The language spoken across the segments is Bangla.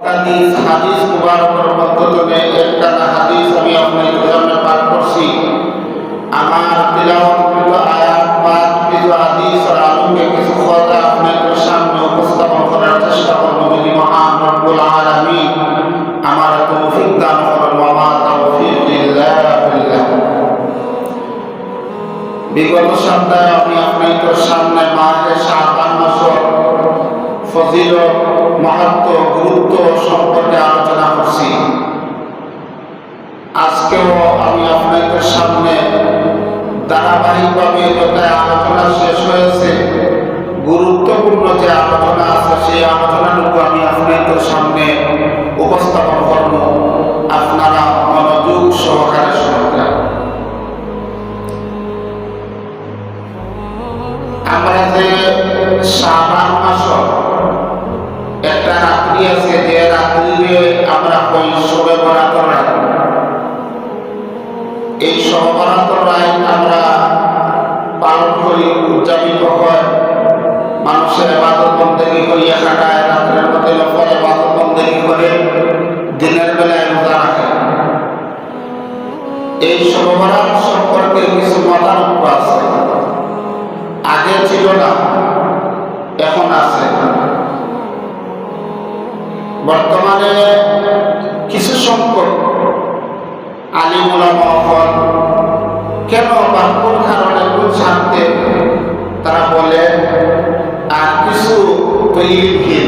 হাদিস মুবারকের মধ্যে একটা হাদিস আমি আপনাদের সামনে পাঠ করছি। আমার তিলাওয়াতকৃত আয়াত পাঠ কিছু হাদিস আর আলোকে কিছু কথা আপনাদের সামনে উপস্থাপন করার চেষ্টা করব। যদি মহান রব্বুল আলামিন আমার তৌফিক দান করেন। ওয়া মা তাওফীক ইল্লা বিল্লাহ। বিগত সপ্তাহে আমি আপনাদের সামনে মাহে শাবান মাসের ফজিলত, মাহাত্ম্য, গুরুত্ব সম্পর্কে আলোচনা করছি। আজকেও আমি আপনাদের সামনে ধারাবাহিকভাবে যত আলোচনা শেষ হয়েছে, গুরুত্বপূর্ণ যে আলোচনা আছে সেই আলোচনাটুকু আমি আপনাদের সামনে উপস্থাপন করব। আপনারা মনোযোগ সহকারে শুনবেন। আমরা যে শাবান মাস একটা রাত্রি আছে, যে রাত্রিরে আমরা কই শবে বরাতের রাত। এই শবে বরাতের রাত আমরা পালন করি, উদযাপিত হয়। মানুষের ইবাদত বন্দেগী করিয়া কাটায়, রাত্রের মধ্যে নফল ইবাদত বন্দেগী করে, দিনের বেলায় রোজা রাখে। এই শবে বরাত সম্পর্কে কিছু মতামত আছে। আগে ছিল না, এখন আছে। বর্তমানে কিছু সংখ্যক আলিম উলামা কেন বা কোন কারণে কোন স্বার্থে তারা বলে, আর কিছু তৈরিহীন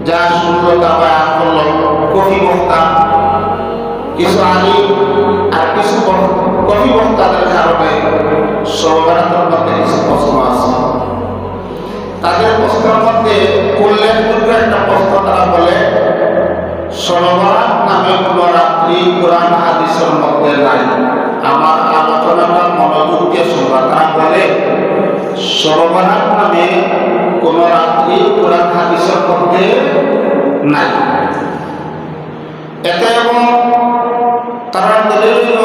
যা শূন্যতা বা কফি বক্তা, কিছু আলিম আর কিছু কফি বক্তাদের কারণে সর্বভারতের মধ্যে কিছু প্রশ্ন আছে। তাদের প্রশ্নের মধ্যে উল্লেখযোগ্য একটা প্রশ্ন, তারা বলে শবে বরাত নামে কোনো রাত্রি কোরআন হাদিসের মধ্যে নাই। আমার আলোচনাটা মনোযোগ দিয়ে শুনবা। তারা বলে শবে বরাত নামে কোনো রাত্রি কোরআন হাদিসের মধ্যে নাই। এতে এবং তারা দলিল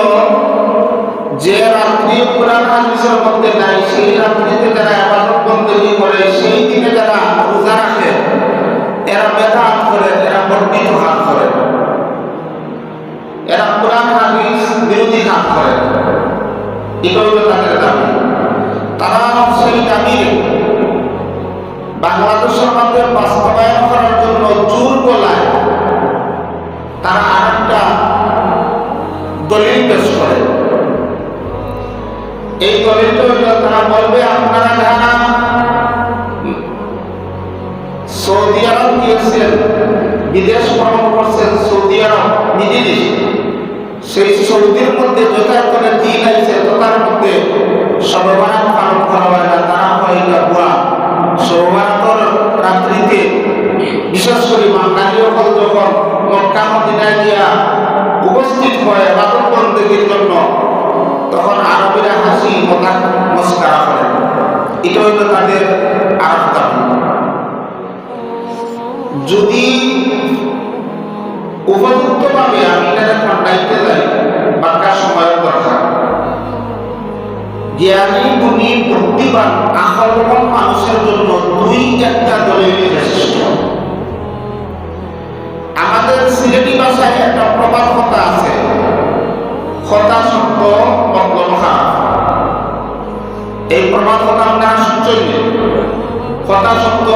যে রাত্রি কোরআন হাদিসের মধ্যে নাই, সেই রাত্রিতে যারা ইবাদত বন্দেগী করে, সেই দিনে যারা রোজা রাখে, এরা বেদাত করে, এরা বর্ণিত কাজ করে, এরা কোরআন হাদিস বিরোধী কাজ করে। এটা হলো তাদের দাবি। তারা সেই দাবি বাংলাদেশের মধ্যে বাস্তবায়ন করার জন্য জোর গলায় তারা আরেকটা দলিল পেশ করে। এই দলিলটা হইল, তারা বলবে আপনারা যারা সৌদি আরব গিয়েছেন, বিদেশ ভ্রমণ করছেন, সৌদি আরব মিডিল ইস্ট, সেই সৌদির মধ্যে যথার্থনে দিন আছে, তার মধ্যে শবে বরাত পালন করা হয় না। তারা হয় না বুয়া। শবে বরাতের রাত্রিতে বিশেষ করে বাঙালি হল যখন মক্কা মদিনায় গিয়া উপস্থিত হয় ইবাদত বন্দেগীর জন্য, তখন আরবিরা হাসি মজাক মস্করা করে। এটা হইল তাদের আরেক দাবি। যদি উপযুক্তভাবে আমি এটা খন্ডাইতে যাই, বাক্কা সময়ের দরকার। জ্ঞানী, গুণী, বুদ্ধিমান, আকলবান মানুষের জন্য দুই একটা দলিল যথেষ্ট। আমাদের সিলেটি ভাষায় একটা প্রবাদ কথা আছে, কথা শব্দ মতলব খারাপ। এই প্রবাদ কথা আপনারা শুনছেন, কথা শব্দ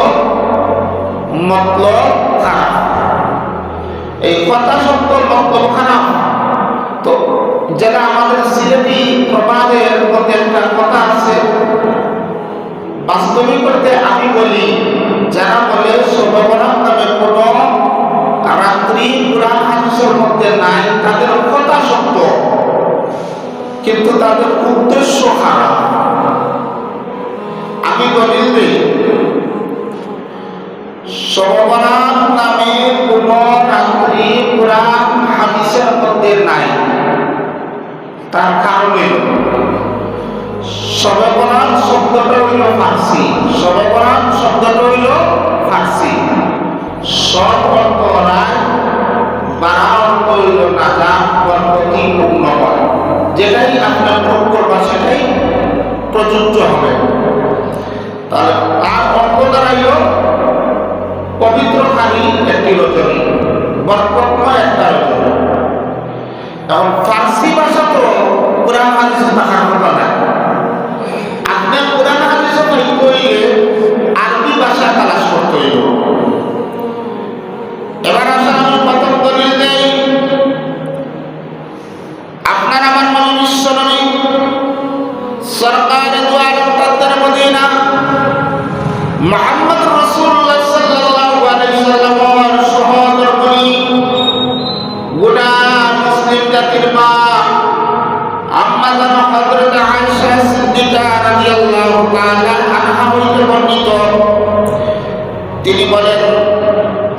মতলব খারাপ। এই কথা শব্দ মতলব খারাপ। তো যেটা আমাদের সিলেটি প্রবাদের মধ্যে একটা কথা আছে, বাস্তবিক করতে আমি বলি, যারা বলে শবে বরাত নামে কোনো রাত্রি কোরআন হাদিসের মধ্যে নাই, তাদের কথা সত্য, কিন্তু তাদের উদ্দেশ্য খারাপ। আমি দলিল দিই, শবে বরাত নামে কোন রাত্রি কোরআন হাদিসের মধ্যে নাই। তার কারণে শবে বরাত শব্দটা হইল ফার্সি। শবে বরাত শব্দটা হইল ফার্সি। সব অর্থ রায়, বারা অর্থ হইল নাজাত, বরকতি, পূর্ণ হয়। যেটাই আপনার প্রয়োগ করবা সেটাই প্রযোজ্য হবে। তাহলে তার অর্থ দাঁড়াইল পবিত্রকারী একটি রজনী। বরকতময় একটা রজব। এখন ফার্সি ভাষা তো কোরআন হাদিসে থাকার কথা না। আপনি কোরআন হাদিসে পাইতে হইলে আরবি ভাষা তালাশ করতে হইল। এবার আসলে আমি প্রথম দলিল দেই, আপনার আমার নবী বিশ্বনবী সরকারে দু আলম তাদের মদিনা মুহাম্মদ রাসূলুল্লাহ সাল্লাল্লাহু আলাইহি ওয়াসাল্লামের সহোদর বলি গোটা মুসলিম জাতির মা আম্মা জান হযরত আয়েশা সিদ্দিকা রাদিয়াল্লাহু তাআলা আনহা হইতে বর্ণিত, তিনি বলেন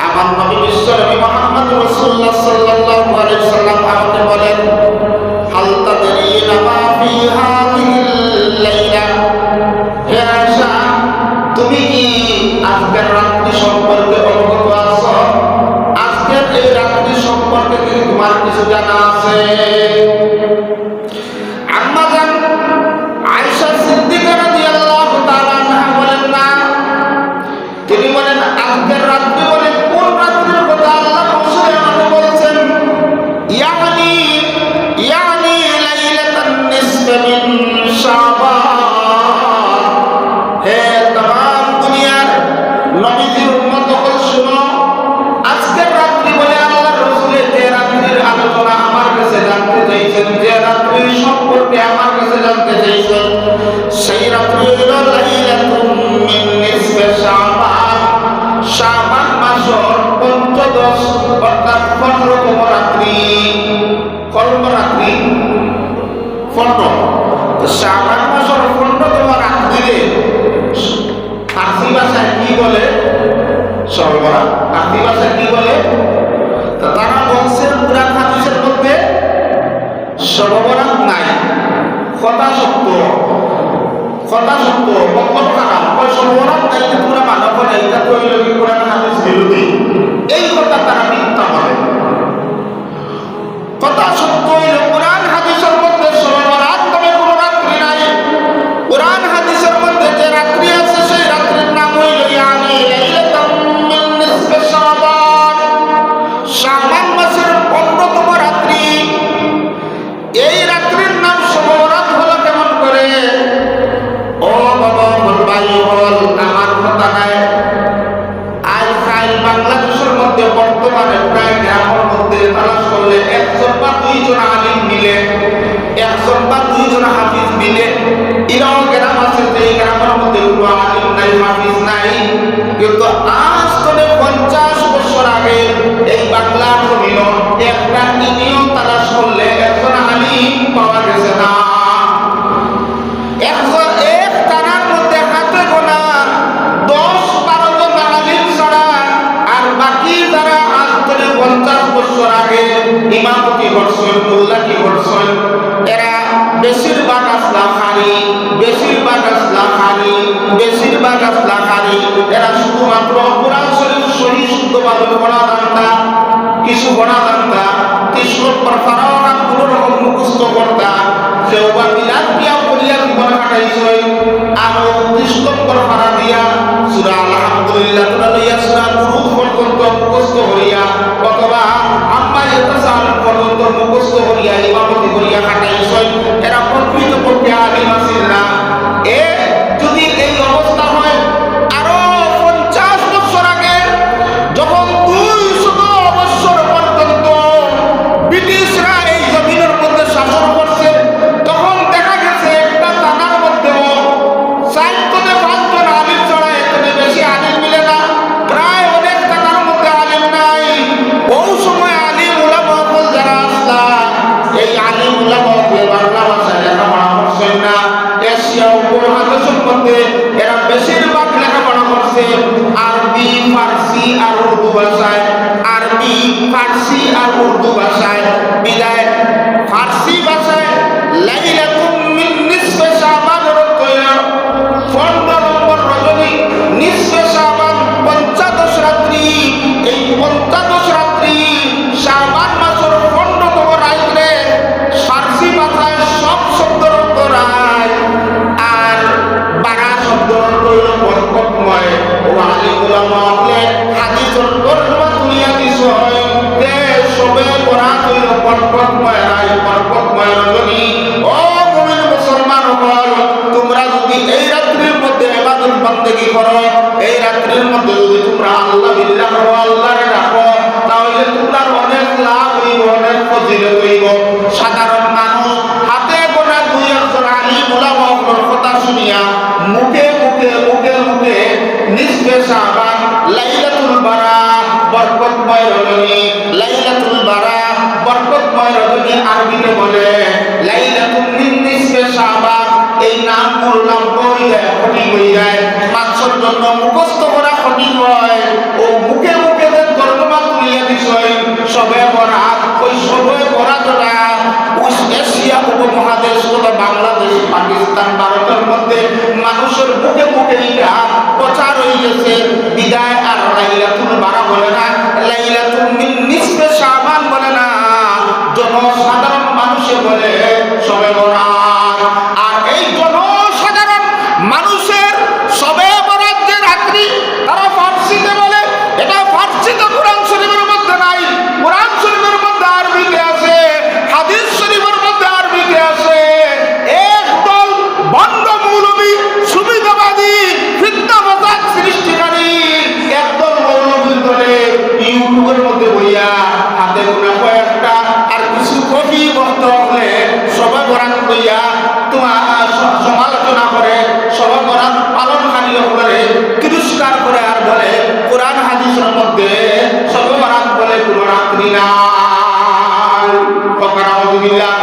আমার নবী বিশ্বনবী মুহাম্মদ রাসূলুল্লাহ সাল্লাল্লাহু আলাইহি ওয়াসাল্লাম আমাকে বলেন, হাল তাদরিনা মা ফি হাযিহিল লাইলা, হে আয়েশা তুমি কি আজকের রাত্রি সম্পর্কে অবগত আছো? আজকের এই রাত্রি সম্পর্কে কি তোমার কিছু জানা আছে? আম্মা জান আয়েশা সিদ্দিকা রাদিয়াল্লাহু তাআলা আনহা বলেন না, তিনি বলেন আজকের রাত্রি বলে কোন রাত্রির কথা আল্লাহ রাসূল আমাকে বলেছেন? ইয়ানি লাইলাতান নিসফ মিন শাবান। হে तमाम দুনিয়ার নবীজির উম্মত সকল শুনো, আজকের রাত্রি বলে আল্লাহ রাসূল যে রাত্রির আলোচনা আমার কাছে জানতে চাইছেন, যে রাত্রি সম্পর্কে আমার কাছে জানতে চাইছেন, সেই রাত্রি হলো লাইলাতুম মিন নিসফ শাবান, শাবান মাসের 15 অর্থাৎ 15তম রাত্রি। কত রাত্রি? 15। তো শাবান মাসের 15তম রাত্রিরে ফার্সি ভাষায় কি বলে? সর্বরা। ফার্সি ভাষায় কি বলে? তো তারা বলছেন কুরআন হাদিসের মধ্যে সর্বরাত নাই, কথা সত্য, মতলব খারাপ। ওই সর্বরাত নাই পুরা মানব নাই, এটা তো হইল কি কুরআন হাদিস বিরোধী। এই কথা তারা মিথ্যা বলে। কথা সত্য হইল কুরআন হাদিসের মধ্যে সর্বরাত তবে কোনো রাত্রি নাই। কুরআন হাদিসের মধ্যে যে রাত্রি আছে সেই রাত্রির নাম হইল ইয়ানি লাইলাতুম মিন নিসফি শাবান, শাবান মাসের 15তম রাত্রি। এই রাত্রির নাম সর্বরাত হলো কেমন করে? ও বাবা ভাই বল, আমার কথা নাই। আজকাল বাংলাদেশের মধ্যে বর্তমানে প্রায় গ্রামের মধ্যে তালাশ করলে 1 বা 2 আলিম মিলে, 1 বা 2 হাফিজ মিলে, এরাও গ্রাম আছে যে গ্রামের মধ্যে কোনো আলিম নাই, হাফিজ নাই। কিন্তু আজ থেকে 50 বছর আগে এই বাংলার জমিন একটা ইনিও তালাশ করলে 1 আলিম পাওয়া গেছে না। এক তারার মধ্যে হাতে গোনা 10-12 জন আলিম ছাড়া আর বাকি যারা আজ থেকে 50 বছর আগে ইমামতি করছেন, মোল্লাকি করছেন, এরা বেশিরভাগ আসলাখারি, এরা শুধুমাত্র কোরআন শরীফ সহি শুদ্ধভাবে পড়া জানতা, কিছু পড়া জানতা, 30 নম্বর ফারাওয়াত কোনো রকম মুখস্থ করতা, কেউ বা মিলাদ দিয়া পড়িয়া জীবন কাটাইছে, আর 30 নম্বর ফারা দিয়া সূরা আলহামদুলিল্লাহ লইয়া সূরা বুরুদ পর্যন্ত মুখস্থ করিয়া অথবা আম্মা ইয়াতাসাল পর্যন্ত মুখস্থ করিয়া ইমামতি করিয়া কাটাইছে। এরা প্রকৃতপক্ষে আলিম আছেন না। যদি এই অবস্থা হয়, আরো 50 বছর আগে যখন 200 বছর পর্যন্ত ব্রিটিশরা এই জমিনের মধ্যে শাসন করছে, তখন দেখা গেছে একটা থানার মধ্যেও 4 থেকে 5 জন আলিম ছাড়া এখানে বেশি আলিম মিলে না। প্রায় অনেক থানার মধ্যে আলিম নাই। ওই সময় আলিম উলামা যারা আসলা, এই আলিম উলামা বাংলা ভাষায় লেখাপড়া করছেন না। এশিয়া উপমহাদেশের মধ্যে এরা বেশিরভাগ লেখাপড়া করছে আরবি, ফার্সি আর উর্দু ভাষায়। বিদায় ফার্সি ভাষায় লাইলাতুম মিন নিসফি শাবান অর্থ হইল 15 নম্বর রজনী, নিসফে শাবান 15 রাত্রি। এই 15 রাত্রি শাবান মাসের 15তম রাত্রে ফার্সি ভাষায় সব শব্দের অর্থ রায়, আর 12 শব্দের অর্থ হইল বরকতময়। ও আলিম উলামা হলে হাদিসের তরজমা দুনিয়া দিছে হয়, বরকতময় রাত, বরকতময় রজনী। ও মুমিন মুসলমান হল, তোমরা যদি এই রাত্রির মধ্যে ইবাদত বন্দেগী করো, এই রাত্রির মধ্যে যদি তোমরা আল্লাহ বিল্লাহ করো, আল্লাহরে রাখো, তাহলে তোমরা অনেক লাভ হইব, অনেক ফজিলত হইব। সাধারণ মানুষ হাতে গোনা দুই একজন আলিম উলামার কথা শুনিয়া মুখে মুখে মুখে মুখে নিসফে শাবান, লাইলাতুল বারাত, বরকতময় রজনী, লাইলাতুল বারাত, বরকতময় রজনী আরবিতে বলে লাইলাতুল মিন নিসফে শাবান। এই নাম বললাম হয়ে যায়, কঠিন হয়ে যায়, মানুষের জন্য মুখস্থ করা কঠিন হয়। ও মুখে মুখে যে ধর্মমা তুলিয়া দিছয় সবে বরাত, ওই সবে বরাতরা এশিয়া উপমহাদেশ তথা বাংলাদেশ, পাকিস্তান, ভারতের মধ্যে মানুষের মুখে মুখে এটা প্রচার হয়ে গেছে। বিদায় আর লাইলাতুল বারাত বলে না, লাইলাতুল মিন নিসফে শাবান বলে না, জনসাধারণ মানুষে বলে সবে বরাত। আর এই জনসাধারণ মানুষের সবে বরাত যে রাত্রি, তারা ফার্সিতে বলে, এটা ফার্সিতে কোরআন শরীফের মধ্যে নাই, কোরআন শরীফের মধ্যে আরবিতে আছে, হাদিস শরীফের মধ্যে আরবিতে আছে। একদল বন্ড মৌলবী, সুবিধাবাদী, ফিতনা ফাসাদ সৃষ্টিকারী একদল মৌলবীর দলে ইউটিউবের মধ্যে বইয়া হাতে গোনা কয়েকটা আর কিছু কপি বক্ত হলে সবে বরাত বইয়া তোমার সমালোচনা করে, সবে বরাত পালনকারী করে তিরস্কার করে আর বলে কোরআন হাদিসের মধ্যে সবে বরাত বলে কোনো রাত্রি নাই। ফকরাউযুবিল্লাহ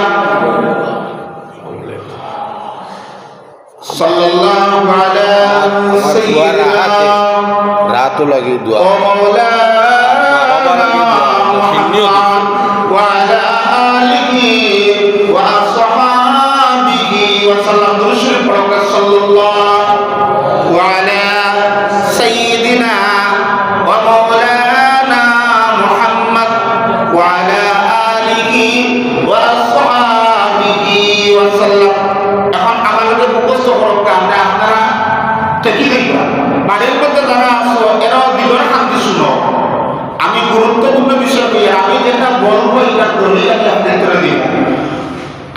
সাল্লাল্লাহু আলা সাইয়্যিদিনা রাতও লাগে দোয়া ও মাওলানা মুহাম্মদ ওয়া আলা আলিহি ওয়া আসহাবিহি ওয়া সাল্লাম। দুরূদ শরীফ পড়ো সাল্লাল্লাহু আলা সাইয়্যিদিনা ওয়া মাওলানা মুহাম্মদ ওয়া আলা আলিহি ওয়া আসহাবিহি ওয়া সাল্লাম। এখন আমাদের মুখস্থ করো, আমরা আপনারা ঠিকই দেখবা বাড়ির মধ্যে যারা আছো এরাও দিলের শান্তি শুনো। আমি গুরুত্বপূর্ণ বিষয় কই, আমি যেটা বলবো এটা দলিল আমি আপনাদের করে দিব।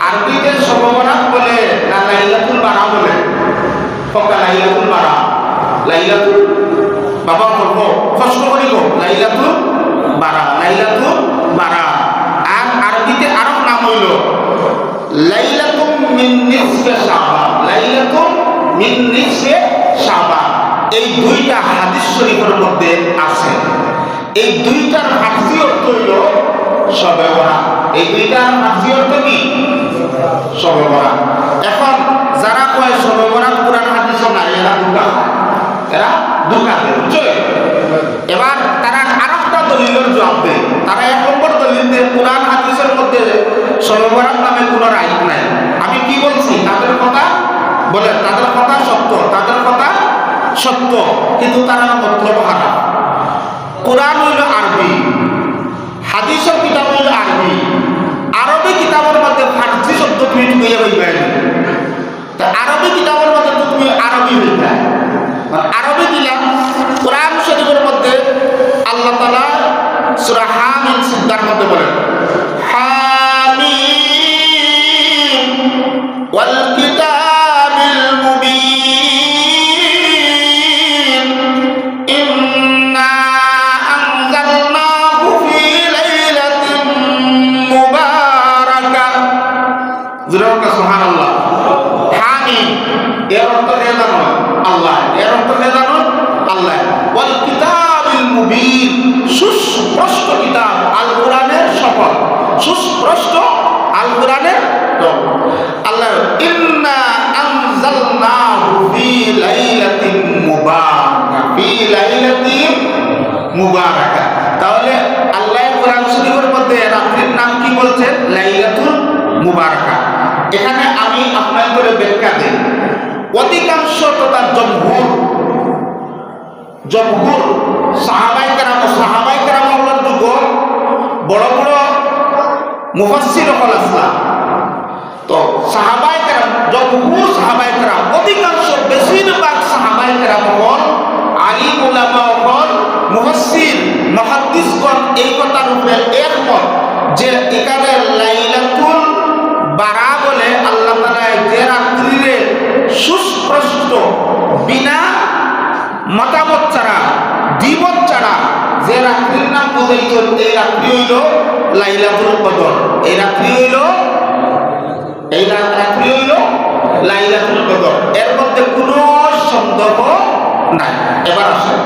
আরবিতে সবে বরাত বলে না লাইলাতুল বারা বলে? ফকা লাইলাতুল বারা, লাইলাতুল বাবা বলবো কষ্ট করিব লাইলাতুল বারা, লাইলাতুল বারা। আর আরবিতে আরব নাম হইল লাইলাতুম মিন নিসফে শাবান, লাইলাতুম মিন নিসফে শাবান। এই দুইটা হাদিস শরীফের মধ্যে আছে। এই দুইটার ফার্সি অর্থ হইল সবে বরাত। এই দুইটার ফার্সি অর্থ কি? সবে বরাত। এখন যারা কয় সবে বরাত কোরআন হাদিসে নাই, এরা দুকা, এরা দুকা দেয়, বুঝছো? এবার তারা আরেকটা দলিলের জবাব দেয়। তারা এক নম্বর দলিল দেয় কোরআন হাদিসের মধ্যে সবে বরাত নামে কোনো রাইট নাই। আমি কি বলছি? তাদের কথা বলে, তাদের কথা সত্য, তাদের কথা সত্য, কিন্তু তারা মতলব হারা। কোরআন হইল আরবি, হাদিসের কিতাব হইল আরবি। আরবি কিতাবের মধ্যে ফার্সি শব্দ তুমি হইয়া হইবে, তা আরবি কিতাবের মধ্যে তুমি আরবি হইবে। আরবি দিলাম কোরআন শরীফের মধ্যে আল্লাহ তাআলা সূরা হামিম সিজদার মধ্যে বলেন হামিম ওয়াল কিতাবিল মুবিন ইন্না আনজালনাহু ফি লাইলাতিন মুবারাকাহ। জোরে সুবহানাল্লাহ। হামিম এর অর্থ কি জানো? আল্লাহ। এর অর্থ কি জানো? আল্লাহ। ওয়াল কিতাবিল মুবিন, সুস্পষ্ট কিতাব আল কোরআনের শপথ, সুস্পষ্ট আল কোরআনের আল্লাহ। ইন্না আনজালনাহু ফি লাইলাতিন মুবারাকাহ, ফি লাইলাতিন মুবারাকাহ। তাহলে আল্লাহ কোরআন শরীফের মধ্যে রাত্রির নাম কি বলছেন? লাইলাতুল মুবারাকাহ। এখানে আমি আপনাদের ব্যাখ্যা দেই। অধিকাংশ তথা জমহুর সাহাবায়ে কেরাম হলেন যুগ বড় বড় মুফাসসির হল আসলাম। তো সাহাবায়ে কেরাম, জমহুর সাহাবায়ে কেরাম, অধিকাংশ বেশিরভাগ সাহাবায়ে কেরাম হল আলিম উলামা হল মুফাসসির মুহাদ্দিসগণ এই কথার উপরে একমত যে এখানে বিনা মতামত ছাড়া, দ্বিমত ছাড়া যে রাত্রির নাম বুঝাইছেন, এই রাত্রি হইল লাইলাতুল কদর। এই রাত্রি হইল লাইলাতুল কদর। এর মধ্যে কোনো সন্দেহ নাই। এবার আসেন,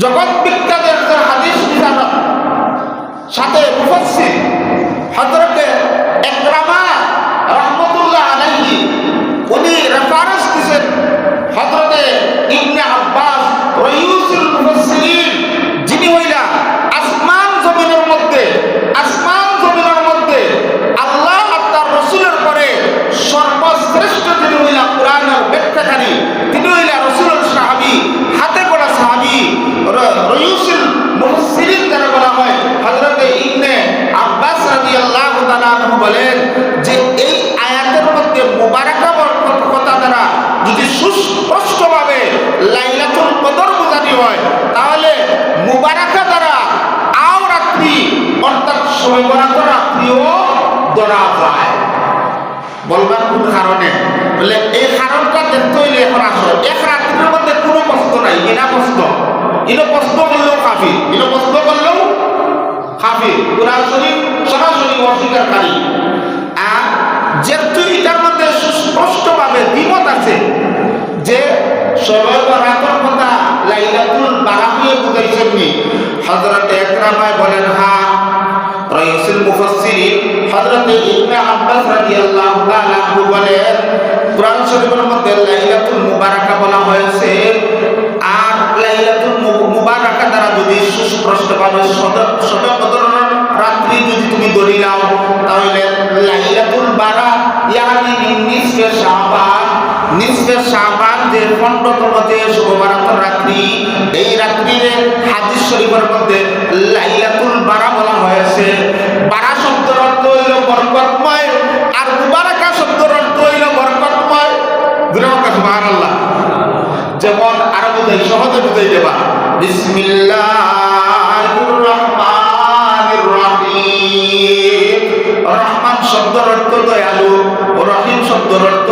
জগৎ বিখ্যাত একজন হাদিস বিশারদ সাথে মুফাসসির হযরতে ইকরামা রাহমাতুল্লাহ আলাইহি, উনি রেফারেন্স দিয়েছেন হযরতে ইবনে আব্বাস রাইয়ুসুল মুফাসসিরিন, যিনি হইলা আসমান জমিনের মধ্যে আল্লাহ আর তার রাসূলের পরে সর্বশ্রেষ্ঠ, যিনি হইলা কোরআনের ব্যাখ্যাকারী, তিনি হইলা রাসূলের সাহাবী, হাতে গড়া সাহাবী, রাইয়ুসুল মুফাসসিরিন যারা বলা হয়। হযরতে ইবনে আব্বাস রাদিয়াল্লাহু তাআলা আনহু বলেন যে এই আয়াতের মধ্যে মুবারাকা কথা দ্বারা যদি সুস্পষ্টভাবে লাইলাতুল কদর বোঝানো হয়, তাহলে মুবারাকা দ্বারা আও রাত্রি অর্থাৎ শবে বরাতের রাত্রিও ধরা যায়। বলবার কোন কারণে? বলে এই কারণটা দেখতে হইলে এখন আসো, এক রাত্রির মধ্যে কোনো কষ্ট নাই, বিনা কষ্ট। এগুলো কষ্ট করলেও কাফির, কোরআন শরীফ সরাসরি অস্বীকারী। আর যেহেতু এটার মধ্যে সুস্পষ্টভাবে দ্বিমত আছে যে শবে বরাতের কথা লাইলাতুল বারাকিয়ে বুঝাইছেন নি, হযরতে ইকরামায় বলেন হ্যাঁ। রাইয়ুসুল মুফাসসিরিন হযরতে ইবনে আব্বাস রাদিয়াল্লাহু তাআলা আনহু বলেন কোরআন শরীফের মধ্যে লাইলাতুল মুবারাকা বলা হয়েছে। আর লাইলাতুল মুবারাকা দ্বারা যদি সুস্পষ্টভাবে শবে কদরের রাত্রি যদি তুমি ধরে নাও, তাহলে লাইলাতুল বারাত ইয়ানি নিসফে শাবান যে 15তম যে শবে বরাতের রাত্রি, এই রাত্রিরে হাদিস শরীফের মধ্যে লাইলাতুল বারা বলা হয়েছে। বারা শব্দের অর্থ হইল বরকতময়, আর মুবারাকা শব্দের অর্থ হইল বরকতময়। সুবহানাল্লাহ। যেমন আরো বুঝাই, সহজে বুঝাই দেবা, বিসমিল্লাহির রহমানির রহিম। রহমান শব্দের অর্থ দয়ালু, ও রহিম শব্দের অর্থ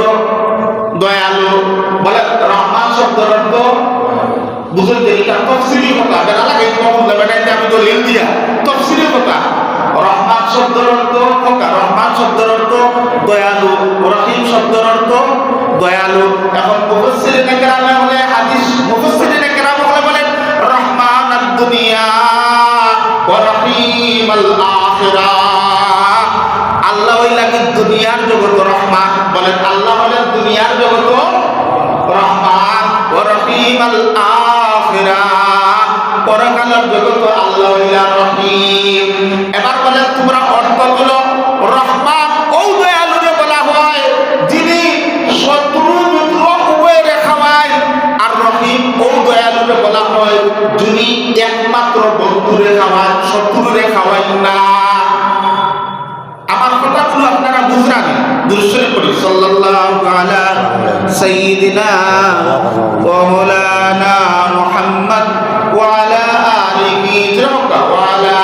দয়ালু। বলে রহমান শব্দের অর্থ বুঝুন যে এটা তফসিলি কথা, বেলা লাগে আমি তো লিল দিয়া তফসিলি কথা। রহমান শব্দের অর্থ রহমান শব্দের অর্থ দয়ালু, রহিম শব্দের অর্থ দয়ালু। এখন মুফাসসিরিনে কেরামে হলে হাদিস মুফাসসিরিনে কেরামে হলে বলেন রহমান আদ-দুনিয়া ওয়া রহিমাল আখিরাহ। আল্লাহ হইলা কি দুনিয়ার জগৎ রহমান, বলেন আল্লাহ হলেন দুনিয়ার জগৎ রহমান, ওয়া রহিমাল আখিরাহ, পরকালের জগৎ আল্লাহ হইলা রহিম। এবার বলেন তোমরা অর্থ হলো রহমান ও দয়ালুরে বলা হয় যিনি শত্রু মিত্র উভয়ে খাওয়ায়, আর রহিম ও দয়ালুরে বলা হয় যিনি একমাত্র বন্ধুরে খাওয়ায়, শত্রুরে খাওয়ায় না। আমার কথাগুলো আপনারা বুঝলেন? দুরূদ পড়ি সাল্লাল্লাহু আলা সাইয়্যিদিনা ওয়া মাওলানা মুহাম্মদ ওয়া আলা আলিহি ওয়া আলা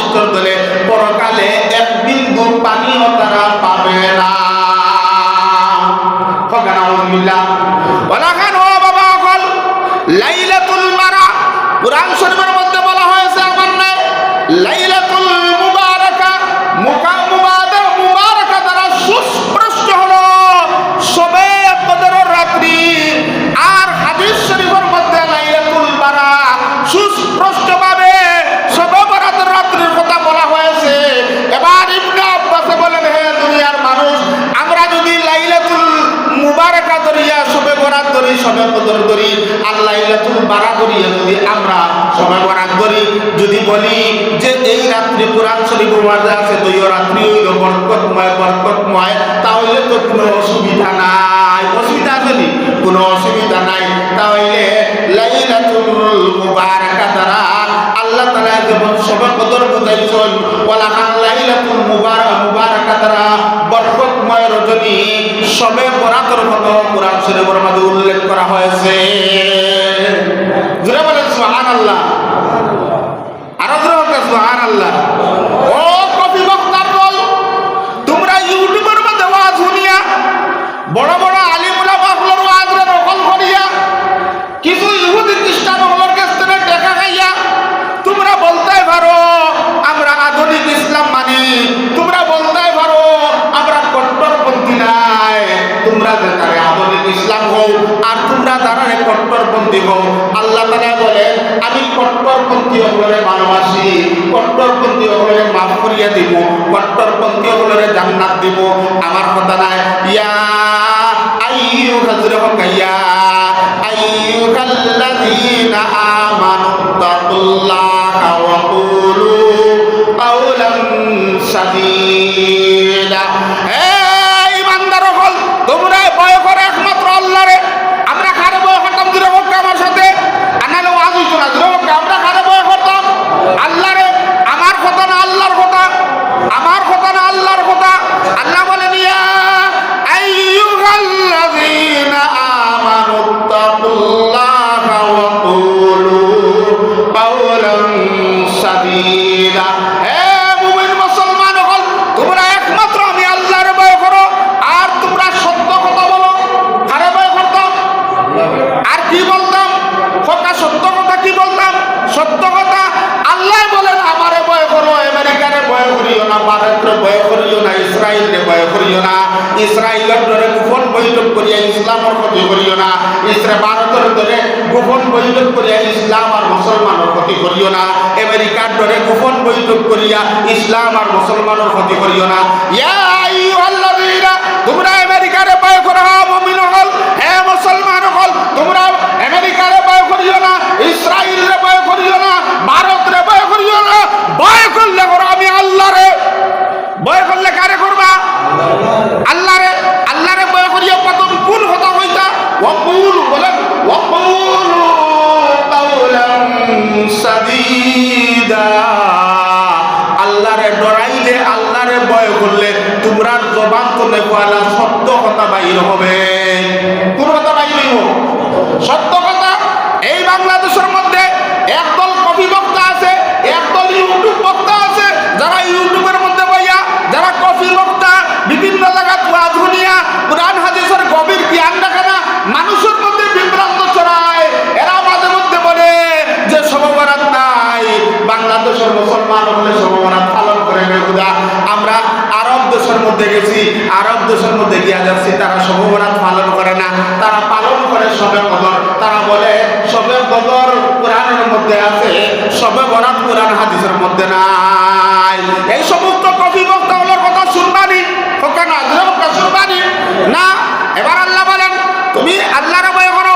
উত্তর দিলে পরকালে এক বিন্দু পানিও তারা পাবে না। লাইলাতুল বারা কুরআন শরীফের মধ্যে বলা হয়েছে আমার নাই লাইলাতুল মুবারাকা মুবারাকা দ্বারা সুস্পষ্ট হলো সবে বদরের রাত্রি। আর হাদিস শরীফের মধ্যে লাইলাতুল বারা সুস্পষ্টভাবে সবে বরাতের রাত্রির কথা বলা হয়েছে। এবার ইবনে আব্বাস বলেন, হে দুনিয়ার মানুষ, আমরা যদি লাইলাতুল মুবারাকা ধরিয়া সবে বরাত ধরি, সবে বদর ধরি, আর লাইলাতুল বারা ধরিয়া যদি আমরা সবে বরাত ধরি, যদি বলি যে এই রাত্রি কোরআন শরীফের মধ্যে আছে দুই রাত্রি হইল বরকতময়, তাহলে তো কোনো অসুবিধা নাই। অসুবিধা আছে নি? কোনো অসুবিধা নাই। তাহলে লাইলাতুল মুবারাকা দ্বারা আল্লাহ তাআলা যেমন সবে বদর বুঝাইছেন, ওয়ালাহান লাইলাতুল মুবারাকা দ্বারা বরকতময় রজনী সবে বরাতের মতো কোরআন শরীফের মধ্যে উল্লেখ করা হয়েছে। জোরে বলেন সুবহানাল্লাহ। আরো জোরে বলেন সুবহানাল্লাহ। ও কবি বক্তার দল, তোমরা ইউটিউবের মধ্যে ওয়াজ শুনিয়া বড় বড় আলিম উলামাগুলোর ওয়াজরে নকল করিয়া কিছু ইহুদি খ্রিস্টান হলোর কাছ থেকে টাকা খাইয়া তোমরা বলতে পারো আমরা আধুনিক ইসলাম মানি, তোমরা বলতে পারো আমরা কট্টরপন্থী নাই। তোমরা যারা আধুনিক ইসলাম হও আর তোমরা যারা কট্টরপন্থী হও, আল্লাহ তাআলা বলেন আমি কট্টরপন্থী হলে ভালোবাসি, কট্টরপন্থী হলে মাফ করিয়া দিব, কট্টরপন্থী হলে জান্নাত দিব। আমার কথা নাই। ইয়া আইয়ুহাল্লাযীনা আমানু তাকুল্লাহা ওয়া কুলু কাওলান সাদীদা। হে ঈমানদার হল, তোমরা ভয় করো একমাত্র আল্লাহরে। আমরা কারে ভয় করতাম? জোরে বলতে আমার সাথে। আনালে ওয়াজ হইতো না। জোরে বলতে আমরা কারে ভয় করতাম? আল্লাহরে। আমার কথা না আল্লাহর কথা, আমার কথা না আল্লাহর কথা। আল্লাহ বলেন ইয়া আইয়ুহাল্লাযীনা আমানু তাকুল্লাহা ওয়া কুলু কাওলান সাদীদা। হে মুমিন মুসলমান হল, তোমরা একমাত্র আমি আল্লাহর ভয় করো আর তোমরা সত্য কথা বলো। কারে ভয় করতাম? আর কি বলতাম? সত্য কথা কি বলতাম? সত্য কথা আল্লাহ বলেন আমারে ভয় করো, আমেরিকারে ভয় করিও না, ভারতের ভয় করিও না, ইসরায়েলের ভয় করিও না, ইসরায়েলের ধরে গোপন বৈঠক করিয়া ইসলামের ক্ষতি করিও না, ভারতের ধরে গোপন বৈঠক করিয়া ইসলাম আর মুসলমানের ক্ষতি করিও না, আমেরিকার ধরে গোপন বৈঠক করিয়া ইসলাম আর মুসলমানের ক্ষতি করিও না। ইয়া আইয়ুহাল্লাযীনা, তোমরা আমেরিকারে ভয় করো মুমিন হল, হে মুসলমান হল, তোমরা আমেরিকারে ভয় করিও না, ইসরায়েলের ভয় করিও না, ভারতের ভয় করিও না। ভয় করলে করো আমি আল্লাহরে। ভয় করলে কারে করবা? আল্লাহরে। আল্লাহরে ভয় করিয়া প্রথম কোন কথা হইতা? ওয়াকুলু, বলেন ওয়াকুলু কাওলান সাদীদা। আল্লাহরে ডরাইলে, আল্লাহরে ভয় করলে তোমরা জবান করলে পয়লা সত্য কথা বাইর হবে। কোন কথা বাইর হইব? সত্য কথা। এই বাংলাদেশের মধ্যে একদল কবি বক্তা আছে, একদল ইউটিউব বক্তা আছে, যারা ইউটিউবের মধ্যে বইয়া যারা কফি বক্তা বিভিন্ন জায়গায় ওয়াজ শুনিয়া কোরআন হাদিসের গভীর জ্ঞান রাখে না, মানুষের মধ্যে বিভ্রান্ত ছড়ায়। এরা মাঝে মধ্যে বলে যে শবে বরাত নাই, বাংলাদেশের মুসলমান হলে শবে বরাত পালন করে বেহুদা। আমরা আরব দেশের মধ্যে গেছি, আরব দেশের মধ্যে গিয়া যাচ্ছি, তারা শবে বরাত পালন করে না, তারা পালন করে শবে কদর। তারা বলে শবে কদর কোরআনের মধ্যে আছে, শবে বরাত কোরআন হাদিসের মধ্যে নাই। এই সমস্ত কফি বক্তাগুলোর কথা শুনবানি হোকা না, শুনবানি না। এবার আল্লাহ বলেন তুমি আল্লাহর ভয় করো।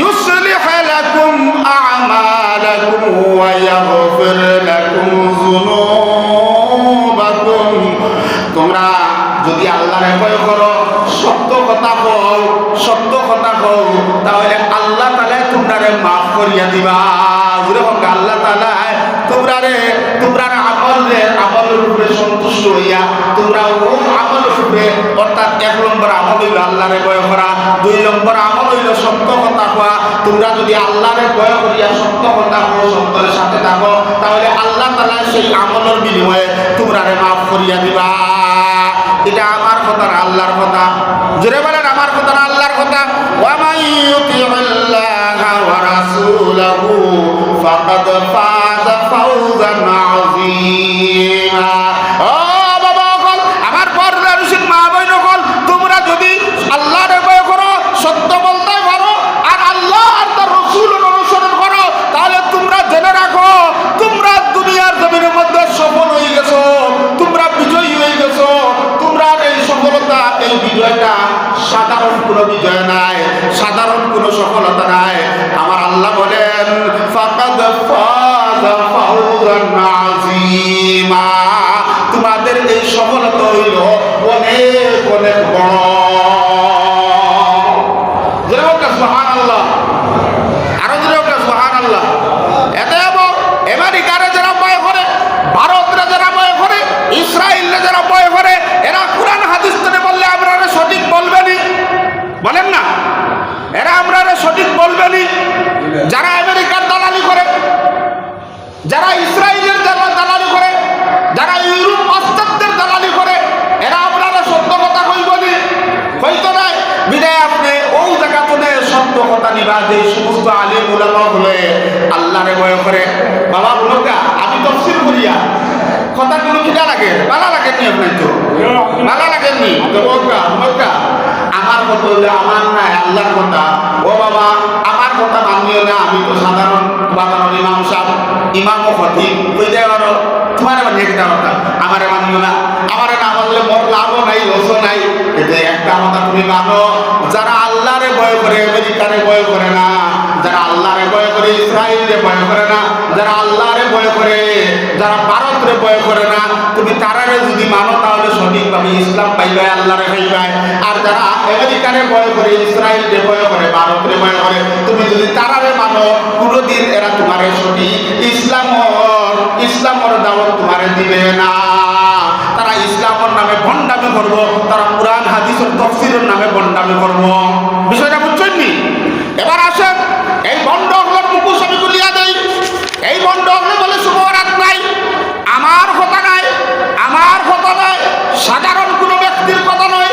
ইউসলিহ লাকুম আ'মালাকুম ওয়া ইয়াগফির লাকুম যুনুবাকুম। তোমরা যদি আল্লাহর ভয় করো, সত্য কথা বল, সত্য কথা বল, তাহলে আল্লাহ তাআলা তোমরারে মাফ করিয়া দিবা। জোরে হোক আল্লাহ তাআলা তোমরার আমলের উপরে সন্তুষ্ট হইয়া তোমরা ও আমল করে, অর্থাৎ 1 নম্বর আমল হইল আল্লাহরে ভয় করা, 2 নম্বর আমল হইল সত্য কথা কওয়া। তোমরা যদি আল্লাহরে ভয় করিয়া সত্য কথা কও, সত্যের সাথে থাকো, তাহলে আল্লাহ তাআলা সেই আমলের বিনিময়ে তোমরারে মাফ করিয়া দিবা। এটা আমার কথা না আল্লাহর কথা। জোরে বলেন আমার কথা না আল্লাহর কথা। ওয়া মান ইউতি'িল্লাহা ওয়া রাসূলাহু ফাকাদ ফাযা ফাওজান আযীমা। ও বাবা বল, আমার পর্দার রশিদ মা বোন বল, তোমরা যদি আল্লাহরে ভয় করো, সত্য বলতে পারো, আর আল্লাহ আর তার রাসূলের অনুসরণ করো, তাহলে তোমরা জেনে রাখো তোমরা দুনিয়ার জমিনের মধ্যে সফল হয়ে গেছো, তোমরা বিজয়ী হয়ে গেছো। তোমরা এই সফলতা, এই বিজয়টা সাধারণ কোনো বিজয় নাই, সাধারণ কোনো সফলতা নাই। আমার আল্লাহ বলেন ফাকাদ ফাযা ফাওজান আযীমা, তোমাদের এই সফলতা হইল অনেক অনেক বড়। জোরে বলতে সুবহানাল্লাহ, আরো জোরে বলতে সুবহানাল্লাহ। এতে আমেরিকারে যারা ভয় করে, ভারতরে যারা ভয় করে, ইসরায়েলরে যারা ভয় করে, এরা কোরআন হাদিস থেকে বললে আমরা সঠিক বলবেনি, বলেন না? এরা আমরা সঠিক বলবেনি। যারা আমেরিকার দালালি করে, যারা ইসরায়েলের দালালি করে, যারা ইউরোপ পাশ্চাত্যের দালালি করে, এরা আপনারা সত্য কথা কইবনি, হয়তো নাই। বিদায় আপনি ওই জায়গা থেকে সত্য কথা নিবা। যে সমস্ত আলিম উলামা হলে আল্লাহরে ভয় করে, বাবা বলো গা আমি তাফসীর করিয়া কথাগুলো কিনা লাগে, ভালো লাগেনি আপনার? তো ভালো লাগেনি তো বলকা বলকা আমার কথা হলে আমার নাই আল্লাহর কথা। ও বাবা আমার কথা মানিও না, আমি তো সাধারণ বাবার ইমাম সাহেব, ইমাম ও খতিব, ওই দেওয়ার তোমার মানিয়ে কিনা কথা, আমারে মানিও না। আমারে না মানলে মোর লাভও নাই, লসও নাই। এতে একটা কথা তুমি মানো, যারা আল্লাহরে ভয় করে আমেরিকারে ভয় করে না, যারা আল্লাহরে ভয় করে ইসরায়েলরে ভয় করে না, যারা আল্লাহরে ভয় করে, যারা ভারতরে ভয় করে না, তুমি তারারে যদি মানো তাহলে সঠিকভাবে ইসলাম পাইবে, আল্লাহরে পাইবে। আর যারা আমেরিকারে ভয় করে, ইসরায়েলরে ভয় করে, ভারতরে ভয় করে, তুমি যদি তারারে মানো, কোনোদিন এরা তোমারে সঠিক ইসলামর দাওয়াত তোমারে দিবে না। তারা ইসলামের নামে ভণ্ডামি করবো, তারা কোরআন হাদিসের তাফসীরের নামে ভণ্ডামি করবো। বিষয়টা বুঝছেন নি? এবার আসেন এই ভণ্ড হলের মুখোশ আমি গুলিয়া দেই। এই ভণ্ড হলে বলে শুভরাত নাই, আমার কথা নাই, আমার কথা নয়, সাধারণ কোনো ব্যক্তির কথা নয়,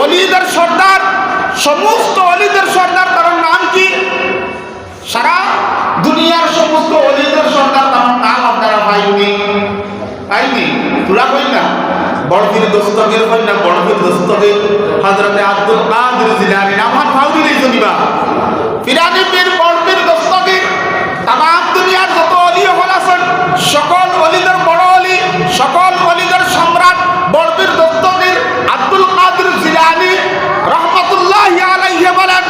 ওলিদের সর্দার, সমস্ত ওলিদের সর্দার। তার নাম কি? সারা দুনিয়ার সমস্ত ওলিদের সর্দার, তার নাম আপনারা পাইনি, পাইনি? তোরা কই না বড়পীর দস্তগীর কই না? বড়পীর দস্তগীর হযরতে আব্দুল কাদের জিলানী আমার ফাউরি লইছো নিবা। পিরানি পীর বড়পীর দস্তগীর তাম দুনিয়ার যত ওলি হল আছেন, সকল ওলিদের বড় ওলি, সকল ওলিদের সম্রাট বড়পীর দস্তগীর আব্দুল কাদের জিলানী রহমাতুল্লাহি আলাইহি বলেন,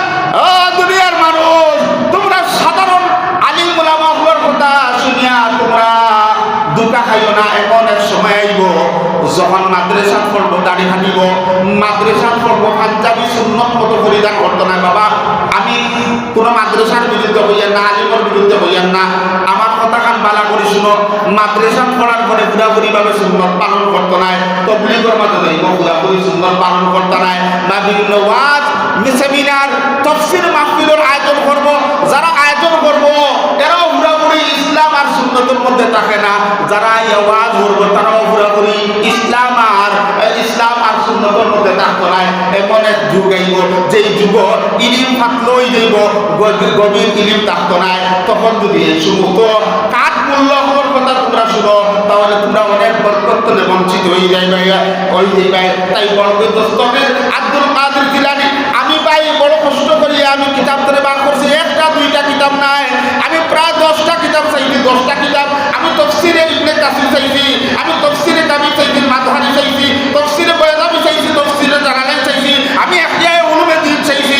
ও দুনিয়ার মানুষ, তোমরা সাধারণ আলিম উলামা হওয়ার কথা শুনিয়া তোমরা দুটা খাইও না। এমন এক সময় আইব যখন মাদ্রাসা পড়বো দাড়ি হাঁটিব, মাদ্রাসা পড়বো পাঞ্জাবি সুন্নত মতো পরিধান করতো না। বাবা আমি কোনো মাদ্রাসার বিরুদ্ধে হইয়ান না, আলিমের বিরুদ্ধে হইয়ান না, আমার কথা কান বালা করে শুনো। মাদ্রাসা পড়ার পরে পুরাপুরি ভাবে সুন্নত পালন করতো না, তবলিগের মাঝে যাইব পুরাপুরি সুন্নত পালন করতো না, বা বিভিন্ন ওয়াজ সেমিনার তাফসীর মাহফিলের আয়োজন করব। যারা আয়োজন করব এরাও পুরাপুরি ইসলাম আর সুন্নতের মধ্যে থাকে না, যারা ওয়াজ করবো তারাও পুরাপুরি ইসলাম আর সুন্নতের মধ্যে থাকতো না। এমন এক যুগ আইব যেই যুগ ইলিম থাকলেই যাইব, গভীর ইলিম থাকতো না। তখন যদি এই সমস্ত কাঠ মূল্য হওয়ার কথা তোমরা শুনো, তাহলে তোমরা অনেক বরকত বঞ্চিত হয়ে যাইবে। তাই বড়পীর দস্তগীর আব্দুল কাদের জিলানী, আমি ভাই বড় কষ্ট করি, আমি কিতাব ধরে বার করছি, একটা দুইটা কিতাব নাই, আমি প্রায় 10টা কিতাব চাইছি, 10টা কিতাব। আমি তাফসীরে ইবনে কাসির চাইছি, আমি তাফসীরে কাবীর চাইছি, মাযহারি চাইছি, তাফসীরে বায়জাবি চাইছি, তাফসীরে জালালাইন চাইছি, আমি ইহইয়া উলুমে দ্বীন চাইছি।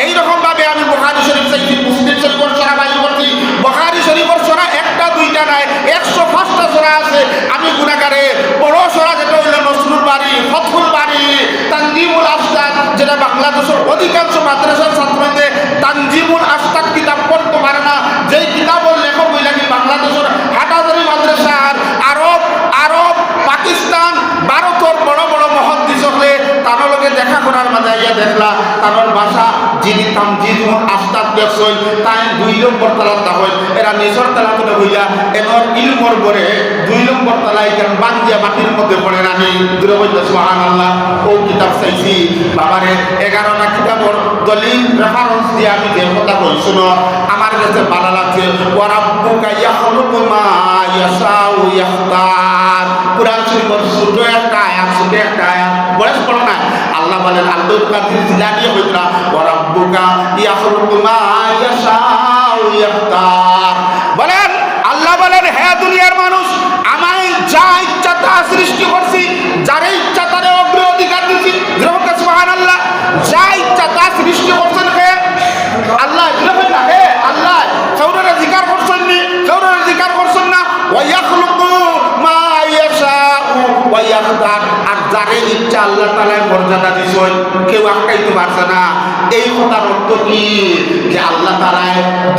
এইরকম ভাবে আমি বুখারী শরীফ চাইছি, মুসলিম শরীফের সরা বাইর করছি। বুখারী শরীফের সরা একটা দুইটা নাই, 105টা সরা আছে। আমি গুনাহগারে বড় সরা যেটা হইল নসরুল বারী, ফতহুল বারী, তানজিমুল আসতাদ, যেটা বাংলাদেশের অধিকাংশ মাদ্রাসার ছাত্রদের তানজিমুল আসতাদ কিতাব পড়তে পারে না, যেই কিতাবের লেখক হইলা কি বাংলাদেশের হাটাজারি মাদ্রাসার আরব তামজিদ আস্তাদ দেখছই তাই 2 নম্বর তালাটা হয় এরা নিচর তালাটা হইয়া এবার ইলমর পরে 2 নম্বর তালায় কেন বাঙ্গিয়া মাটির মধ্যে পড়ে রানি দূরে বলতে সুবহানাল্লাহ ও কিতাব চাইছি বাবারে 11টা কিতাবর দলিল রেফারেন্স দিয়ে আমি যে কথা কই শুনো আমার কাছে ভালো লাগছে ওয়া রাব্বুকা ইয়াখলুকু মা ইয়াশাউ ইয়াখতার কুরআন শরীফের ছোট একটা আয়াত বয়স পড়ো না আল্লাহ বলেন আব্দুল কাদের জিলানী হইতরা ওয়া রাব্বুকা ইয়াখলুকু মা ইয়াশাউ ইয়াখতার বলেন আল্লাহ বলেন হে দুনিয়ার মানুষ আমি যা ইচ্ছা তা সৃষ্টি করছি যার ইচ্ছা তার অগ্রাধিকার দিছি সুবহানাল্লাহ যা ইচ্ছা তা সৃষ্টি করছেন কে আল্লাহ না হে আল্লাহ কাউরে জিকার করছেন নি কাউরে জিকার করছেন না ওয়া ইয়াখলুকু মা ইয়াশাউ ওয়া ইয়াখতার আর যারে ইচ্ছা আল্লাহ তাআলা মর্যাদা দিছেন কেউ আটকাইতে পারছে না এই কথার অর্থ কি যে আল্লাহ তাআলা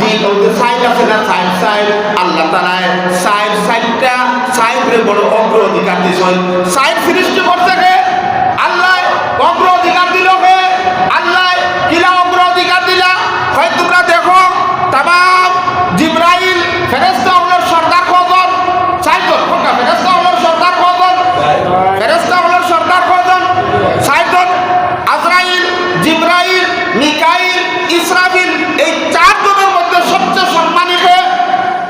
দিন ওদের সাইড আছে না সাইড আল্লাহ তাআলা সাইডটা সাইডে বড় অগ্রাধিকার দিছেন সাইড সৃষ্টি করতে কে আল্লাহ অগ্রাধিকার দিল কে আল্লাহ কিলা অগ্রাধিকার দিলা হয় তোমরা দেখো তামাম জিবরাইল ফেরেশতা হলোর সর্দার কজন সাইজন কোনটা ফেরেশতা হলোর সর্দার কজন ফেরেশতা হলোর সর্দার কজন সাইজন আজরাইল জিবরাইল মিকাইল ইসরাফিল এই 4 জনের মধ্যে সবচেয়ে সম্মানী কে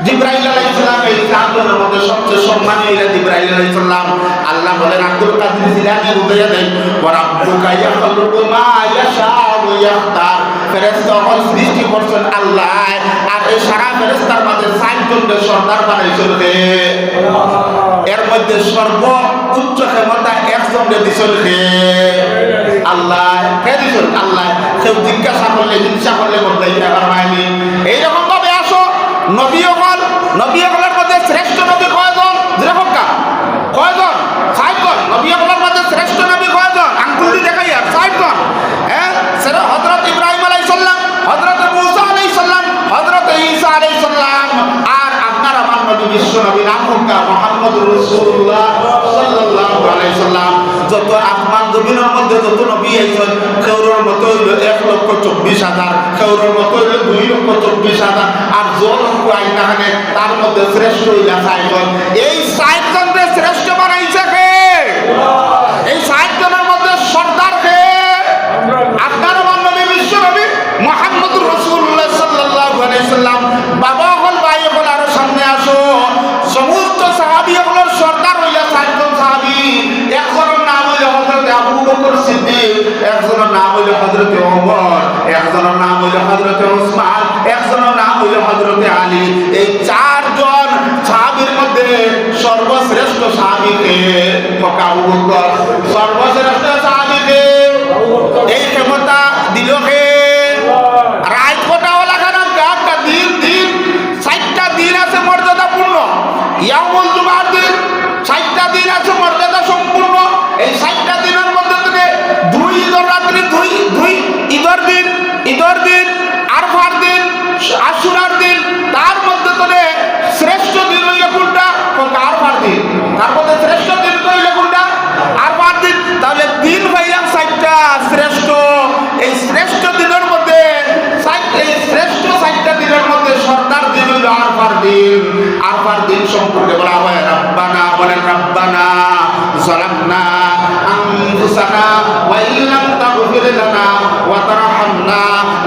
জিবরাইল আলাইহিস সালাম এই 4 জনের মধ্যে সবচেয়ে সম্মানী হলো জিবরাইল আলাইহিস সালাম আল্লাহ বলেন আব্দুল কাদের জিলানী বুঝাইয়া দেন ওয়া রাব্বুকা ইয়াখলুকু মা ইয়াশাউ ওয়া ইয়াখতার ফেরেশতা হল সৃষ্টি করছেন আল্লাহ আর এই সারা ফেরেশতার মধ্যে 4 জনের সর্দার বানাইছেন কে এর মধ্যে সর্ব উচ্চ ক্ষমতা একজনকে দিছেন কে আল্লাহ কে দিছেন আল্লাহ কেউ জিজ্ঞাসা করলে হিংসা করলে বলতে পারবানি এইরকম ভাবে আসো নবী হলের মধ্যে শ্রেষ্ঠ নবী কয়জন যেরকম কয়জন 5 জন নবী হলের মধ্যে শ্রেষ্ঠ নবী কয়জন আঙ্গুল দেখাই আর 5 জন হ্যাঁ সেটা হযরত ইব্রাহিম আলাইহিস সালাম হযরত মুসা আলাইহিস সালাম হযরত ঈসা আলাইহিস সালাম আর আপনার আমার নবী বিশ্ব নবী নাম হোকা মুহাম্মদুর রাসূলুল্লাহ সাল্লাল্লাহু আলাইহি সাল্লাম যত আসমান জমিনের মধ্যে যত নবী আইছেন কেউর মতো হইল 1,24,000 কেউর মতো হইল 2,24,000 আর যে লোক আইনাখানে তার মধ্যে শ্রেষ্ঠ হইলা 6 জন এই 6 জনের শ্রেষ্ঠ বানাইছে কে এই 6 জনের মধ্যে সর্দার কে আপনার আমার নবী বিশ্ব নবী মুহাম্মদুর রাসূলুল্লাহ সাল্লাল্লাহু আলাইহি সাল্লাম বাবা হল ভাই হল আর সামনে আসো সমস্ত সাহাবী হল সর্দার হইলা 6 জন সাহাবী একজনের নাম হইল হযরত আবু বকর সিদ্দিক একজনের নাম হইল হযরত ওমর একজনের নাম হইল হযরত ওসমান একজনের নাম হইল হযরত আলী এই 4 জন সাহাবীর মধ্যে সর্বশ্রেষ্ঠ সাহাবী কে আবু বকর সর্বশ্রেষ্ঠ সাহাবী কে এই ক্ষমতা দিল কে রাত কটা ওলা খানা একটা দিন 60টা দিন আছে মর্যাদাপূর্ণ ইয়াউমুল জুমার দিন 60টা দিন আছে মর্যাদা সম্পূর্ণ এই 60টা দিনের মধ্যে থেকে 2 ঈদের রাত্রি 2 ঈদের দিন আরফার দিন আশুরার দিন তার মধ্যে থেকে শ্রেষ্ঠ দিন হইল কোনটা আরফার দিন তার মধ্যে শ্রেষ্ঠ দিন হইল কোনটা আরফার দিন তাহলে দিন পাইলাম 60টা শ্রেষ্ঠ এই শ্রেষ্ঠ দিনের মধ্যে এই শ্রেষ্ঠ 60টা দিনের মধ্যে সর্দার দিন হইল আরফার দিন সম্পর্কে বলা হয় রব্বানা বলেন রব্বানা যালামনা আনফুসানা ওয়া ইল্লাম তাগফির লানা ওয়া তারহামনা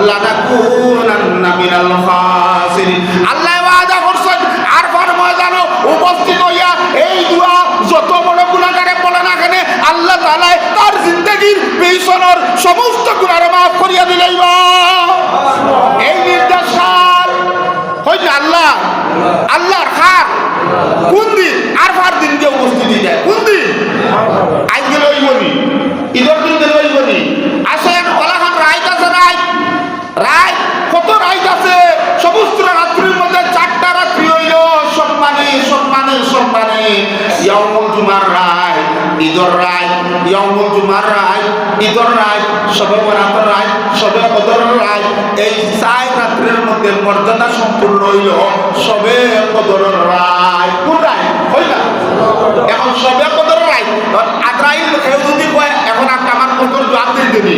লানাকুনান্না মিনাল খাসিরিন আল্লাহ ওয়াদা করছেন আরফার ময়দানে উপস্থিত হইয়া এই দোয়া যত বড় গুনাহগারে বলে না কেন আল্লাহ তাআলা তার জিন্দেগীর পেছনের সমস্ত গুনাহ মাফ করিয়া দিলেইবা এই নির্দেশ হইছে আল্লাহর খার কোন দিন আরফার দিন যে উপস্থিতি দেয় কোন দিন আজকে লইবনি ঈদের দিন লইবনি আসেন ওলাখান রাইত আছে রাইত কত রাইত আছে সমস্ত রাত্রির মধ্যে 4টা রাত্রি হইল সম্মানে ইয়াউমুল জুমার রাত ঈদের রাত ইয়াউমুল জুমার রাত ঈদের রাত শবে বরাতের রাত শবে কদরের রাত এই 4 রাত্রির মধ্যে মর্যাদা সম্পূর্ণ হইল শবে কদরের রাত কোন রাত হইলা এখন শবে কদরের রাত আজরাইল কেউ যদি কয় এখন আমার কদর জবাব দিতে দিবি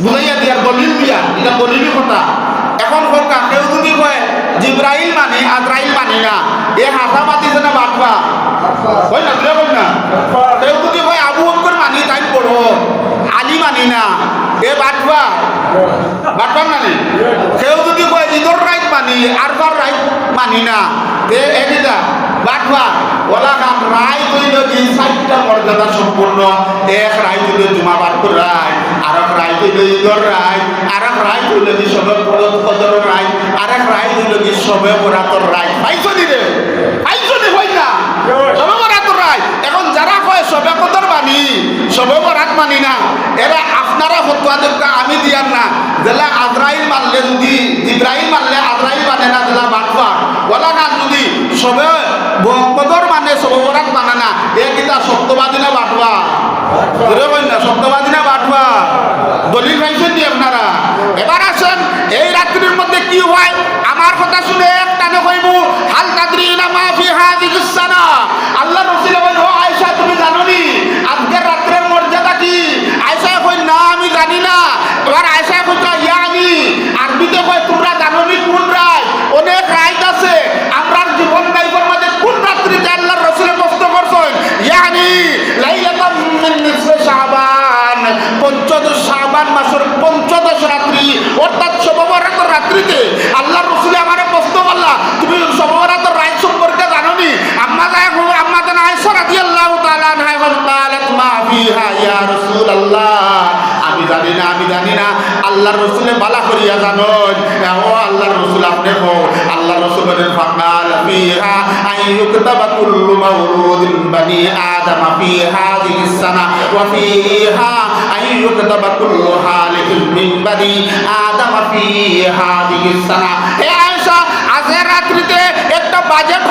বুঝাইয়া দিয়ার দলিল দিয়া এটা দলিলি কথা। এখন হোক কেউ যদি কয় জিব্রাইল মানে আজরাইল মানে না, এ হাসা মাতিছে না বাটবা হয় না, তুই বল না। কেউ যদি কয় আবু বকর মানি তাই পড়ো, আলী মানি না, এ বাটবা বাটবার মানে। কেউ যদি কয় ঈদর রাইত মানি আরবার রাইত মানি না, এ এটা বাটবা। ওলা গান রায় হইল কি 4টা মর্যাদা সম্পূর্ণ। এক রায় হইল জুমা বাটকর রায়, আর এক রায় হইল ঈদর রায়, আর এক রায় হইল কি সবে ফজর রায়, আর এক রায় হইল কি সবে বরাতর রায়। পাইছো দিলে পাইছো নি হয় না সবে বরাতর রায়। এখন যারা কয় সবে কদর মানি সবে বরাত মানি না, এরা আপনারা ফতোয়া দেবকা আমি দিয়ার না। জেলা আজরাইল মানলে যদি জিব্রাইল মানলে আজরাইল মানে না, জেলা বাটবা। ওলা গান যদি সবে কদর মানে সবে বরাত মানে না, এ কিতা সত্যবাদী না বাটবা? না সত্যবাদী না বাটবা? দলিল পাইছেন নি আপনারা? এবার আসেন এই রাত্রির মধ্যে কি হয় আমার কথা শুনে একটানে কইব হাল তাদরিনা মা ফি হাযিহিস সানা। আল্লাহ রাসূল বলেন ও আয়েশা তুমি জানো নি আজকের রাতের মর্যাদা কি? আয়েশা কই না আমি জানি না। এবার আয়েশা কই ইয়ানি আরবিতে কই তোমরা জানো নি কোন রাত? অনেক রাত আছে, আমরার জীবন লাইফের মধ্যে কোন রাত্রিতে আল্লাহর রাসূল প্রশ্ন করছেন ইয়ানি লাইলাতুম মিন নিসফি শাবান, পঞ্চদশ শাবান মাসের 15 রাত্রি অর্থাৎ শবে বরাতের রাত্রিতে আল্লাহর রাসূল আমারে প্রশ্ন করলা তুমি শবে বরাতের রাত সম্পর্কে জানো নি? আম্মা জান আয়েশা রাদিয়াল্লাহু তাআলা আনহা বলেন মা ফিহা ইয়া রাসূলুল্লাহ, আমি জানি না আমি জানি না। আল্লাহর রাসূল বালা করিয়া জানেন। ও আল্লাহর রাসূল আপনি কো। আল্লাহর রাসূল বলেন ফাকাল ফিহা আইয়ুকতাবা কুল্লু মাউলুদিন বানি আদম ফি হাযিহিস সানা ওয়া ফিহা আইয়ুকতাবা কুল্লু হালিকিন মিন বানি আদম ফি হাযিহিস সানা। হে আয়েশা আজকের রাত্রিতে একটা বাজেট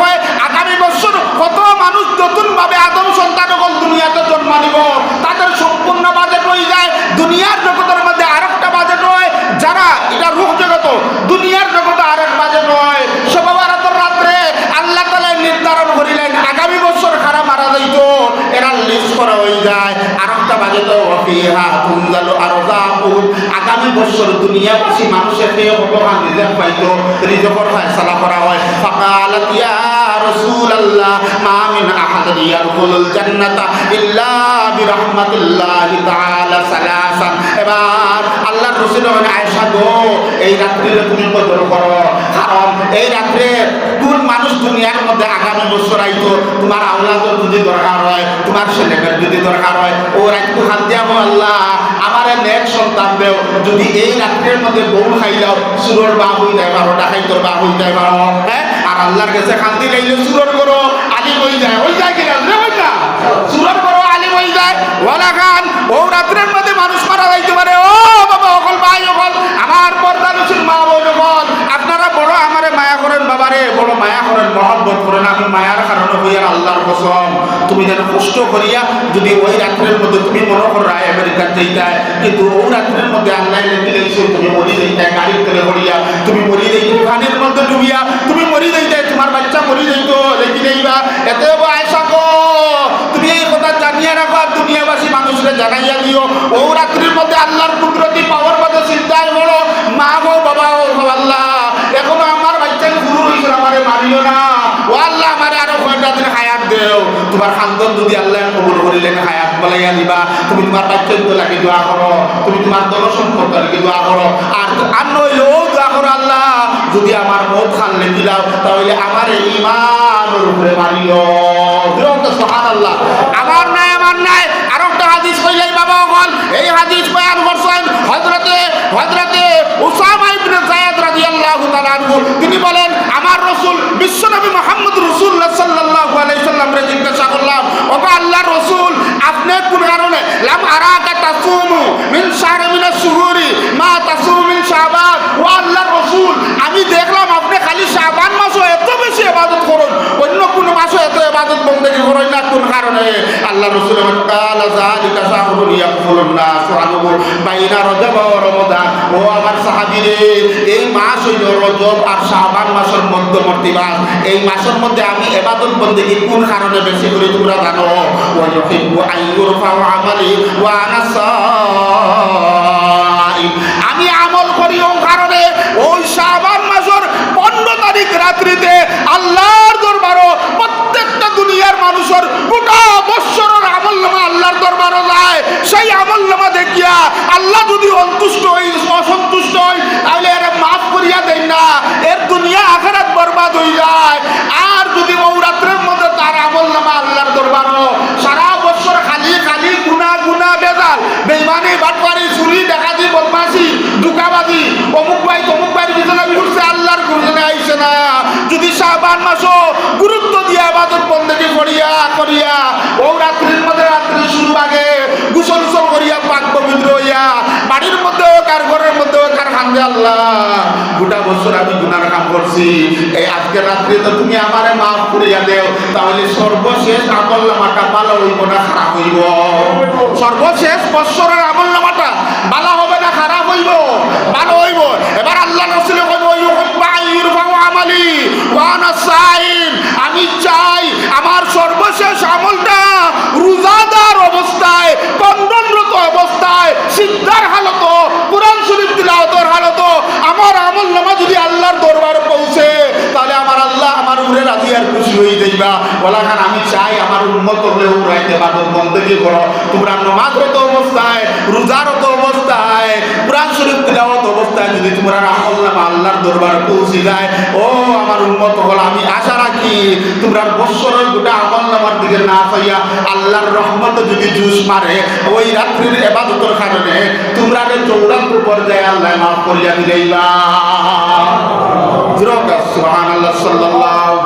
হয় আগামী বছর কত মানুষ নতুন ভাবে আদম সন্তান হল দুনিয়াতে জন্ম নিব, তাদের সম্পূর্ণ বাজেট হয়ে যায়। দুনিয়ার জগতের মধ্যে আরেকটা বাজেট হয়, যারা এটা রূহ জগত, দুনিয়ার জগতে আরেক বাজেট হয়। শবে বরাতের রাত্রে আল্লাহ তাআলা নির্ধারণ করিলেন আগামী বছর খারাপ মারা যাইত, এরা লিস্ট করা হয়ে যায়। আরেকটা বাজেট ওয়াফিহা তুনজালু আরযাকুম, আগামী বছর দুনিয়াবাসী মানুষের পেয়ে ভগবান রিজক পাইতো, রিজকের ফয়সালা করা হয়। ফাকালাত ইয়া রাসূলুল্লাহ মা মিন আহাদিন ইয়াদখুলুল জান্নাতা ইল্লা বিরহমাতিল্লাহি তাআলা সালাসান। এবার আল্লাহর রাসূল বলেন আয়েশা গো এই রাত্রিতে তুমি কদর করো, কারণ এই রাত্রে কোন মানুষ দুনিয়ার মধ্যে আগামী বছর আইতো, তোমার আওলাদের যদি দরকার হয়, তোমার ছেলেমেয়ের যদি দরকার হয়, ও রাতকু হাত দিয়াবো আল্লাহ আমারে নেক সন্তান দেও। যদি এই রাত্রের মধ্যে বউ খাইলাও সুরর বা হই যায় 12টা খাইতর বা হই যায় 12, হ্যাঁ। আর আল্লাহর কাছে খান্তি লাইলে সুরর করো আলিম হই যায় কিনা হই না, সুরর করো আলিম হই যায়। ওয়ালা খান ও রাত্রের মধ্যে মানুষ মারা যাইতে পারে। ও বাবা অকল ভাই অকল আমার পর্দানুশীল মা বোন অকল আপনারা বড় আমারে মায়া করেন, বাবারে বড় মায়া করেন, মহব্বত করেন। আমি মায়ার কারণে হইয়ার আল্লাহর কসম তুমি যেন কষ্ট করিয়া যদি ওই রাত্রের মধ্যে তুমি মনে করো আমেরিকার যাইতায়, কিন্তু ওই রাত্রের মধ্যে আল্লাহ লেখি লেগেছে তুমি মরি যাইতায় গাড়ির তেলে পড়িয়া, তুমি মরি যাইতে পানির মধ্যে ডুবিয়া, তুমি মরি যাইতায় তোমার বাচ্চা মরি যাইতো লেখি নেইবা। এতে আয়েশা গো তুমি এই কথা জানিয়ে রাখো আর দুনিয়াবাসী মানুষকে জানাইয়া দিও। ও রাত্রির মধ্যে আল্লাহর কুদরতি পাওয়ার কথা চিন্তায় বলো মা গো বাবা ও আল্লাহ এখনো আমার বাচ্চা শুরু হয়েছিল আমারে মারিও না, ও আল্লাহ আমারে আরো কয়টা দিন হায়াত দেও। তোমার খানদান যদি আল্লাহ কবুল করিলেন হায়াত বলাইয়া দিবা, তুমি তোমার বাচ্চার লাগে দোয়া করো, তুমি তোমার জনসম্পদ লাগে দোয়া করো, আর নইলেও দোয়া করো আল্লাহ যদি আমার মত খান লেগে দাও তাহলে আমার ঈমানের উপরে মারিও। সুবহানাল্লাহ। আমার নাই আর একটা হাদিস কইলাই বাবা বল, এই হাদিস বয়ান করছেন হযরতে উসামা ইবনে যায়েদ রাদিয়াল্লাহু তাআলা আনহু। তিনি বলেন আমার রাসূল বিশ্বনবী মুহাম্মদ রাসূলুল্লাহ সাল্লাল্লাহু আলাইহি সাল্লামকে জিজ্ঞাসা করলাম ও আল্লাহর রাসূল আপনি কোন কারণে লাম আরাকা তাসুমু মিন শাহরি মিনাশ শুহুরি মা তাসুমু মিন শাবান। ও আল্লাহর রাসূল আমি দেখলাম আপনি খালি শাবান মাসে এত বেশি ইবাদত করেন, অন্য কোন মাসে এত ইবাদত বন্দেগী করেন না, কোন কারণে? আল্লাহর রাসূল বলেন কালা যালিকা শাহরুন ইয়াকফুলুন নাসু আনহু বাইনা রজব ওয়া রমাদান। ও আমার সাহাবীরে এই মাস হইল রজব আর শাবান মাসের মধ্যবর্তী মাস, এই মাসের মধ্যে আমি ইবাদত বন্দেগী কোন কারণে বেশি করি তোমরা জানো? ওয়া ইউহিব্বু আইয়ুরফা আমালি ওয়া আনা সাইম। আমি আমল রাত্রিতে আল্লাহর দরবারও প্রত্যেকটা দুনিয়ার মানুষের গোটা বৎসরের আমলনামা আল্লাহর দরবারও যায়। সেই আমলনামা দেখিয়া আল্লাহ যদি অসন্তুষ্ট হয় তাহলে এর মাফ করিয়া দেয় না, এর দুনিয়া আখিরাত বরবাদ হয়ে যায়। আর যদি ও রাত্রের মধ্যে তার আমলনামা আল্লাহর দরবারও সারা বছর খালি খালি গুনাহ বেজাল বেঈমানি বাটপারি চুরি ডাকাতি বদমাশি ধোঁকাবাজি অমুক ভাই তমুক ভাইয়ের পিছনে ঘুরছে, আল্লাহর ঘুরছে আইসে না। যদি শাবান মাসও গুরুত্ব দিয়া ইবাদত বন্দেগি করিয়া ও রাত্রির মধ্যে রাত্রি শুরু আগে গোসল করিয়া পাক পবিত্র হইয়া বাড়ির মধ্যে হোক আর ঘরের মধ্যে হোক আর খান্দে আল্লাহ গোটা বছর আমি গুনার কাম করছি, এই আজকের রাত্রে তো তুমি আমারে মাফ করিয়া দেও, তাহলে সর্বশেষ আমলনামাটা ভালো হইব না খারাপ হইব? সর্বশেষ বছরের আমলনামাটা ভালো হবে না খারাপ হইব? ভালো হইব। এবার আল্লাহ রাসূল আমালি ওয়ানা সাইন, আমি চাই আমার সর্বশেষ আমলটা রোজাদার অবস্থায়, কন্দনরত অবস্থায়, সিদ্ধার হালত, কুরআন শরীফ তিলাওয়াতের হালত আমার আমলনামা যদি আল্লাহর দরবারে পৌঁছে তাহলে আমার আল্লাহ আমার উপরে রাজি আর খুশি হয়ে যাইবা। বলা খান আমি চাই আমার উম্মত হলে উড়াইতে ইবাদত বন্দেগি করো, তোমরা নামাজরত অবস্থায়, রোজারত অবস্থায়, কুরআন শরীফ তিলাওয়াত অবস্থায় যদি তোমরা আমলনামা আল্লাহর দরবারে পৌঁছে যায়, ও আমার উম্মত হল আমি আশা রাখি তোমরা বৎসরের গোটা আমলনামার দিকে না পাইয়া আল্লাহর রহমত যদি জুস মারে ওই রাত্রির ইবাদতের কারণে তোমরা চূড়ান্ত পর্যায়ে আল্লাহ মাফ করিয়া দিলেইবা। সুবহানাল্লাহ সাল্লাল্লাহু